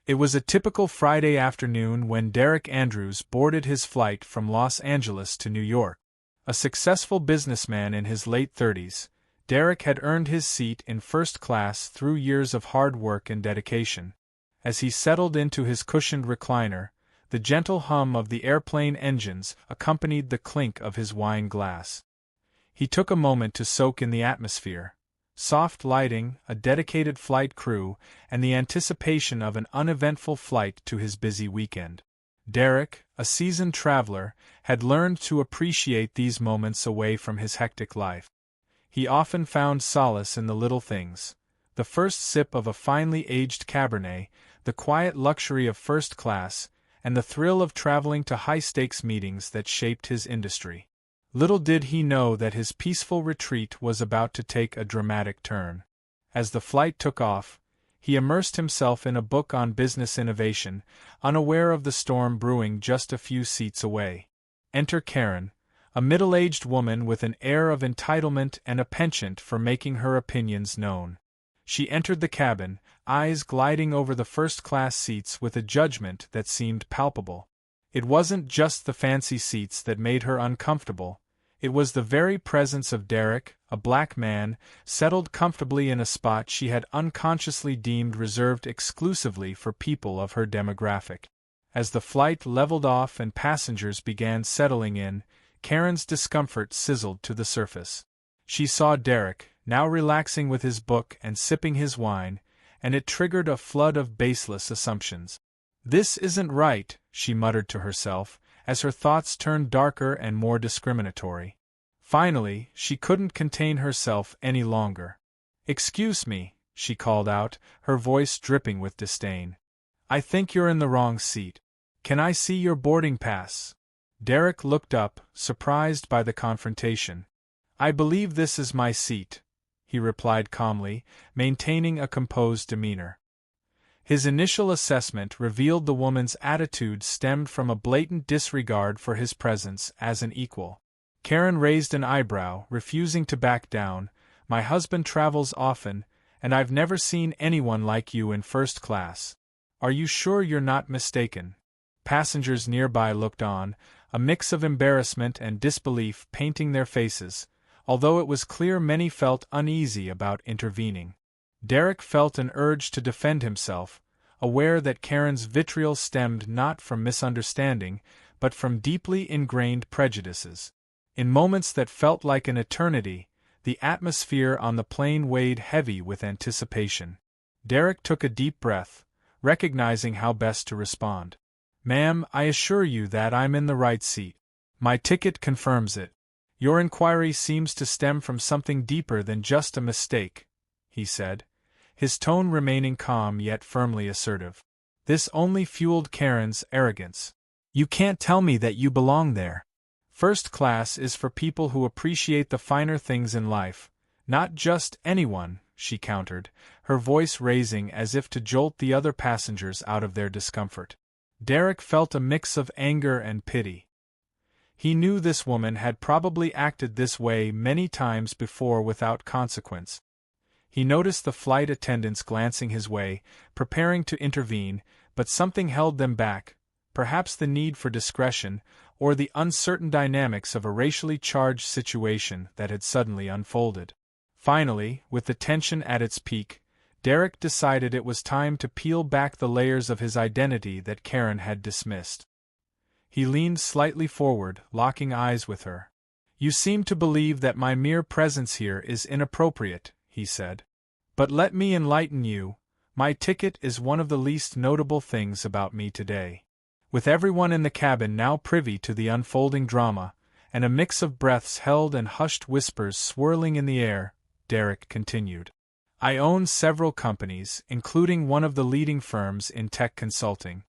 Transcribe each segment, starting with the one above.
It was a typical Friday afternoon when Derek Andrews boarded his flight from Los Angeles to New York. A successful businessman in his late 30s, Derek had earned his seat in first class through years of hard work and dedication. As he settled into his cushioned recliner, the gentle hum of the airplane engines accompanied the clink of his wine glass. He took a moment to soak in the atmosphere. Soft lighting, a dedicated flight crew, and the anticipation of an uneventful flight to his busy weekend. Derek, a seasoned traveler, had learned to appreciate these moments away from his hectic life. He often found solace in the little things: the first sip of a finely aged Cabernet, the quiet luxury of first class, and the thrill of traveling to high-stakes meetings that shaped his industry. Little did he know that his peaceful retreat was about to take a dramatic turn. As the flight took off, he immersed himself in a book on business innovation, unaware of the storm brewing just a few seats away. Enter Karen, a middle-aged woman with an air of entitlement and a penchant for making her opinions known. She entered the cabin, eyes gliding over the first-class seats with a judgment that seemed palpable. It wasn't just the fancy seats that made her uncomfortable. It was the very presence of Derek, a black man, settled comfortably in a spot she had unconsciously deemed reserved exclusively for people of her demographic. As the flight leveled off and passengers began settling in, Karen's discomfort sizzled to the surface. She saw Derek, now relaxing with his book and sipping his wine, and it triggered a flood of baseless assumptions. "This isn't right," she muttered to herself, as her thoughts turned darker and more discriminatory. Finally, she couldn't contain herself any longer. "Excuse me," she called out, her voice dripping with disdain. "I think you're in the wrong seat. Can I see your boarding pass?" Derek looked up, surprised by the confrontation. "I believe this is my seat," he replied calmly, maintaining a composed demeanor. His initial assessment revealed the woman's attitude stemmed from a blatant disregard for his presence as an equal. Karen raised an eyebrow, refusing to back down. "My husband travels often, and I've never seen anyone like you in first class. Are you sure you're not mistaken?" Passengers nearby looked on, a mix of embarrassment and disbelief painting their faces, although it was clear many felt uneasy about intervening. Derek felt an urge to defend himself, aware that Karen's vitriol stemmed not from misunderstanding, but from deeply ingrained prejudices. In moments that felt like an eternity, the atmosphere on the plane weighed heavy with anticipation. Derek took a deep breath, recognizing how best to respond. "Ma'am, I assure you that I'm in the right seat. My ticket confirms it. Your inquiry seems to stem from something deeper than just a mistake," he said, his tone remaining calm yet firmly assertive. This only fueled Karen's arrogance. "You can't tell me that you belong there. First class is for people who appreciate the finer things in life, not just anyone," she countered, her voice raising as if to jolt the other passengers out of their discomfort. Derek felt a mix of anger and pity. He knew this woman had probably acted this way many times before without consequence. He noticed the flight attendants glancing his way, preparing to intervene, but something held them back, perhaps the need for discretion, or the uncertain dynamics of a racially charged situation that had suddenly unfolded. Finally, with the tension at its peak, Derek decided it was time to peel back the layers of his identity that Karen had dismissed. He leaned slightly forward, locking eyes with her. "You seem to believe that my mere presence here is inappropriate," he said. "But let me enlighten you. My ticket is one of the least notable things about me today." With everyone in the cabin now privy to the unfolding drama, and a mix of breaths held and hushed whispers swirling in the air, Derek continued. "I own several companies, including one of the leading firms in tech consulting.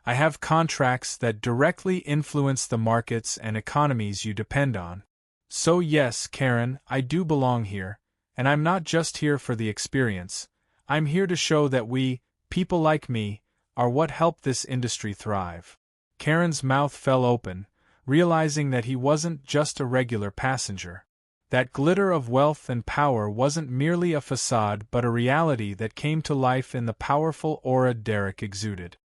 I have contracts that directly influence the markets and economies you depend on. So yes, Karen, I do belong here, and I'm not just here for the experience. I'm here to show that we, people like me, are what help this industry thrive." Karen's mouth fell open, realizing that he wasn't just a regular passenger. That glitter of wealth and power wasn't merely a facade but a reality that came to life in the powerful aura Derek exuded.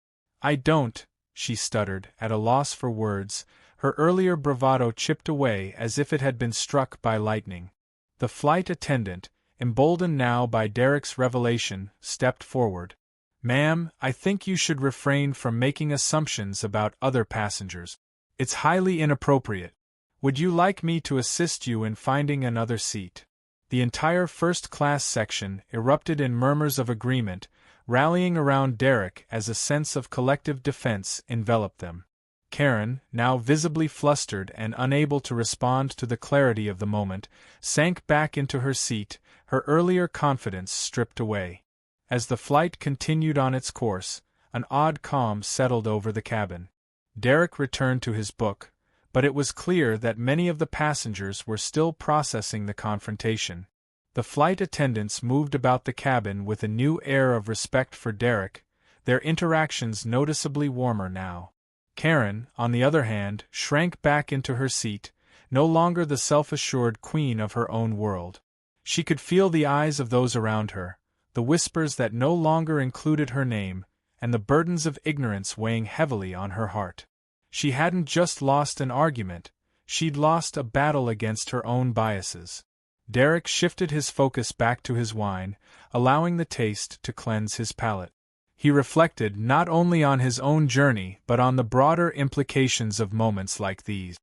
"I don't," she stuttered, at a loss for words, her earlier bravado chipped away as if it had been struck by lightning. The flight attendant, emboldened now by Derek's revelation, stepped forward. "Ma'am, I think you should refrain from making assumptions about other passengers. It's highly inappropriate. Would you like me to assist you in finding another seat?" The entire first-class section erupted in murmurs of agreement, rallying around Derek as a sense of collective defense enveloped them. Karen, now visibly flustered and unable to respond to the clarity of the moment, sank back into her seat, her earlier confidence stripped away. As the flight continued on its course, an odd calm settled over the cabin. Derek returned to his book, but it was clear that many of the passengers were still processing the confrontation. The flight attendants moved about the cabin with a new air of respect for Derek, their interactions noticeably warmer now. Karen, on the other hand, shrank back into her seat, no longer the self-assured queen of her own world. She could feel the eyes of those around her, the whispers that no longer included her name, and the burdens of ignorance weighing heavily on her heart. She hadn't just lost an argument, she'd lost a battle against her own biases. Derek shifted his focus back to his wine, allowing the taste to cleanse his palate. He reflected not only on his own journey but on the broader implications of moments like these.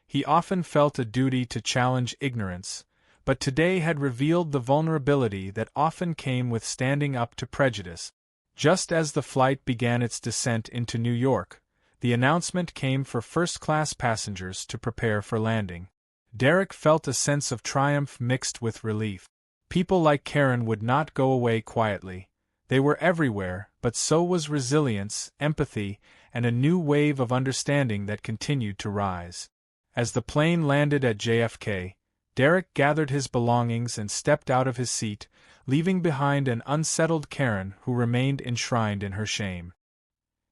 He often felt a duty to challenge ignorance, but today had revealed the vulnerability that often came with standing up to prejudice. Just as the flight began its descent into New York, the announcement came for first-class passengers to prepare for landing. Derek felt a sense of triumph mixed with relief. People like Karen would not go away quietly. They were everywhere, but so was resilience, empathy, and a new wave of understanding that continued to rise. As the plane landed at JFK, Derek gathered his belongings and stepped out of his seat, leaving behind an unsettled Karen who remained enshrined in her shame.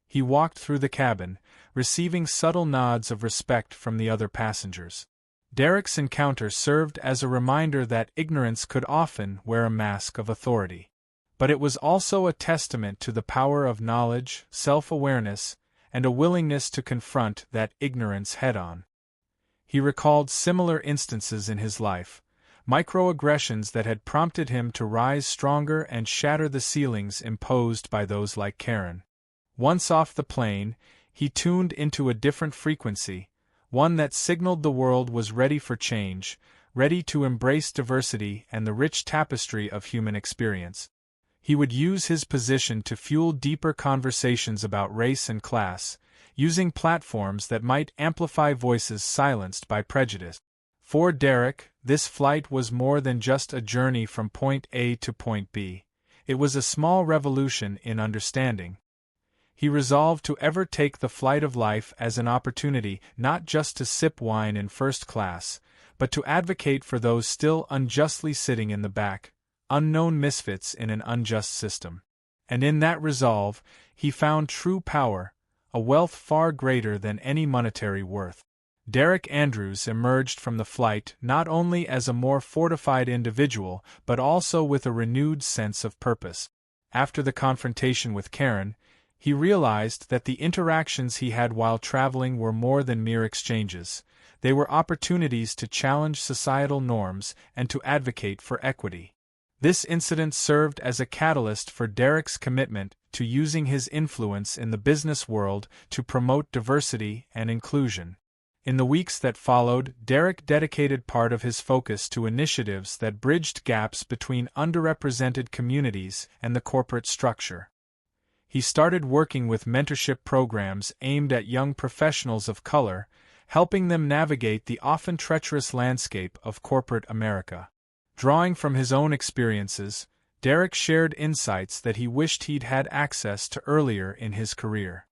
He walked through the cabin, receiving subtle nods of respect from the other passengers. Derek's encounter served as a reminder that ignorance could often wear a mask of authority. But it was also a testament to the power of knowledge, self-awareness, and a willingness to confront that ignorance head-on. He recalled similar instances in his life, microaggressions that had prompted him to rise stronger and shatter the ceilings imposed by those like Karen. Once off the plane, he tuned into a different frequency, one that signaled the world was ready for change, ready to embrace diversity and the rich tapestry of human experience. He would use his position to fuel deeper conversations about race and class, using platforms that might amplify voices silenced by prejudice. For Derek, this flight was more than just a journey from point A to point B. It was a small revolution in understanding. He resolved to ever take the flight of life as an opportunity not just to sip wine in first class, but to advocate for those still unjustly sitting in the back, unknown misfits in an unjust system. And in that resolve, he found true power, a wealth far greater than any monetary worth. Derek Andrews emerged from the flight not only as a more fortified individual but also with a renewed sense of purpose. After the confrontation with Karen, he realized that the interactions he had while traveling were more than mere exchanges. They were opportunities to challenge societal norms and to advocate for equity. This incident served as a catalyst for Derek's commitment to using his influence in the business world to promote diversity and inclusion. In the weeks that followed, Derek dedicated part of his focus to initiatives that bridged gaps between underrepresented communities and the corporate structure. He started working with mentorship programs aimed at young professionals of color, helping them navigate the often treacherous landscape of corporate America. Drawing from his own experiences, Derek shared insights that he wished he'd had access to earlier in his career.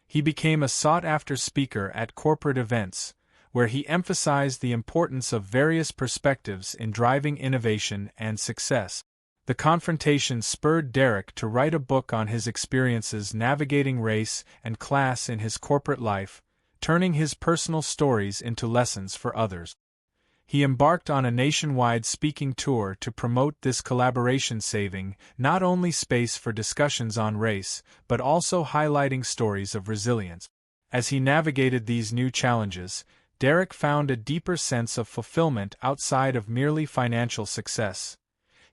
He became a sought-after speaker at corporate events, where he emphasized the importance of various perspectives in driving innovation and success. The confrontation spurred Derek to write a book on his experiences navigating race and class in his corporate life, turning his personal stories into lessons for others. He embarked on a nationwide speaking tour to promote this collaboration, saving not only space for discussions on race, but also highlighting stories of resilience. As he navigated these new challenges, Derek found a deeper sense of fulfillment outside of merely financial success.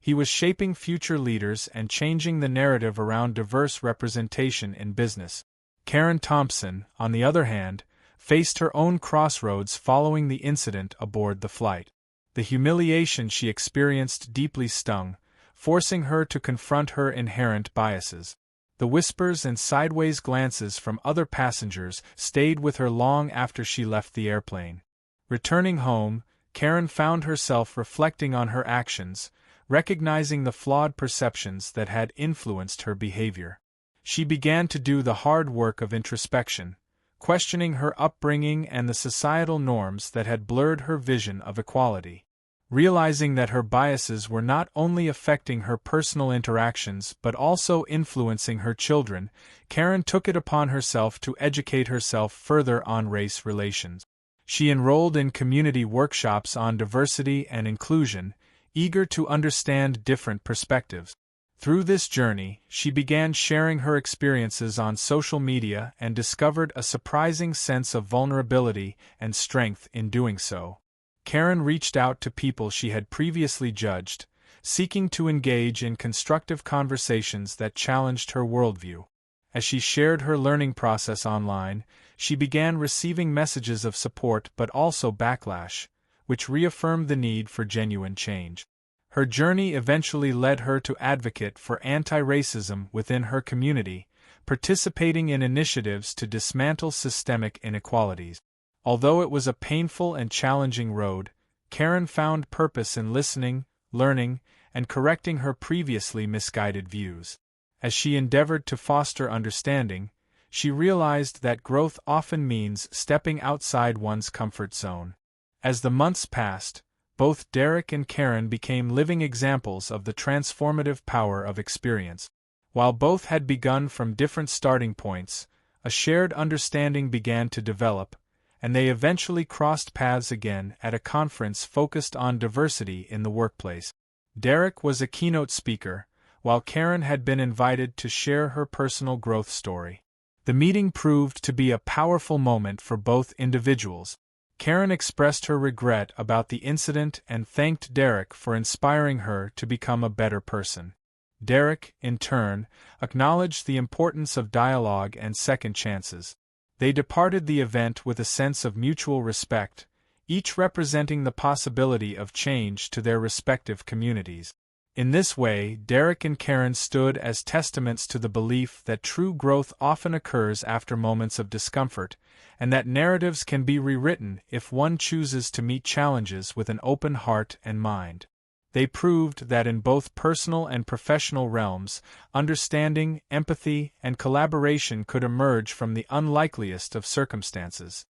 He was shaping future leaders and changing the narrative around diverse representation in business. Karen Thompson, on the other hand, faced her own crossroads following the incident aboard the flight. The humiliation she experienced deeply stung, forcing her to confront her inherent biases. The whispers and sideways glances from other passengers stayed with her long after she left the airplane. Returning home, Karen found herself reflecting on her actions, recognizing the flawed perceptions that had influenced her behavior. She began to do the hard work of introspection, questioning her upbringing and the societal norms that had blurred her vision of equality. Realizing that her biases were not only affecting her personal interactions but also influencing her children, Karen took it upon herself to educate herself further on race relations. She enrolled in community workshops on diversity and inclusion, eager to understand different perspectives. Through this journey, she began sharing her experiences on social media and discovered a surprising sense of vulnerability and strength in doing so. Karen reached out to people she had previously judged, seeking to engage in constructive conversations that challenged her worldview. As she shared her learning process online, she began receiving messages of support but also backlash, which reaffirmed the need for genuine change. Her journey eventually led her to advocate for anti-racism within her community, participating in initiatives to dismantle systemic inequalities. Although it was a painful and challenging road, Karen found purpose in listening, learning, and correcting her previously misguided views. As she endeavored to foster understanding, she realized that growth often means stepping outside one's comfort zone. As the months passed, both Derek and Karen became living examples of the transformative power of experience. While both had begun from different starting points, a shared understanding began to develop, and they eventually crossed paths again at a conference focused on diversity in the workplace. Derek was a keynote speaker, while Karen had been invited to share her personal growth story. The meeting proved to be a powerful moment for both individuals. Karen expressed her regret about the incident and thanked Derek for inspiring her to become a better person. Derek, in turn, acknowledged the importance of dialogue and second chances. They departed the event with a sense of mutual respect, each representing the possibility of change to their respective communities. In this way, Derek and Karen stood as testaments to the belief that true growth often occurs after moments of discomfort, and that narratives can be rewritten if one chooses to meet challenges with an open heart and mind. They proved that in both personal and professional realms, understanding, empathy, and collaboration could emerge from the unlikeliest of circumstances.